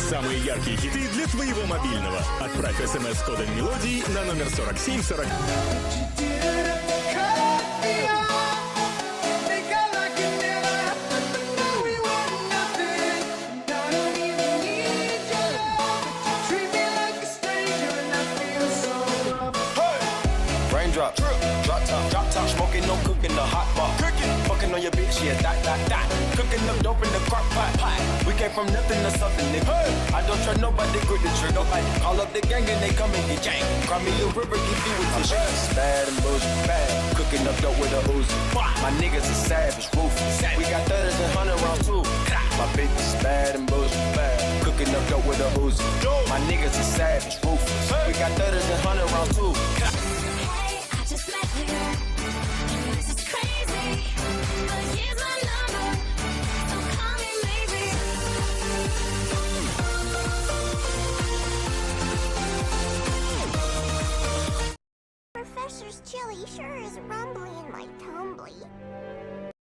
Самые яркие хиты для твоего мобильного. Отправь смс с кодом мелодии на номер 4740. Raindrop, drop top, smoking, no cooking, the hot pot. Fucking on your bitch, yeah, that. Cooking up dope in the crock pot. We came from nothing to something, nigga. I don't trust nobody, grip the trigger. Call up the gang and they come and get gang. Cry me a river, get through with this shit. Bad and bullshit, bad. Cooking up dope with a Uzi. My niggas are savage, ruthless. We got 30s and 100 rounds too. My bitch is bad and bullshit, bad. Cooking up dope with a Uzi. My niggas are savage, ruthless. We got 30s and 100 rounds too. Just met you. This is crazy, but here's my number. So call me maybe. Professor's chili sure is rumbly in my tumbly.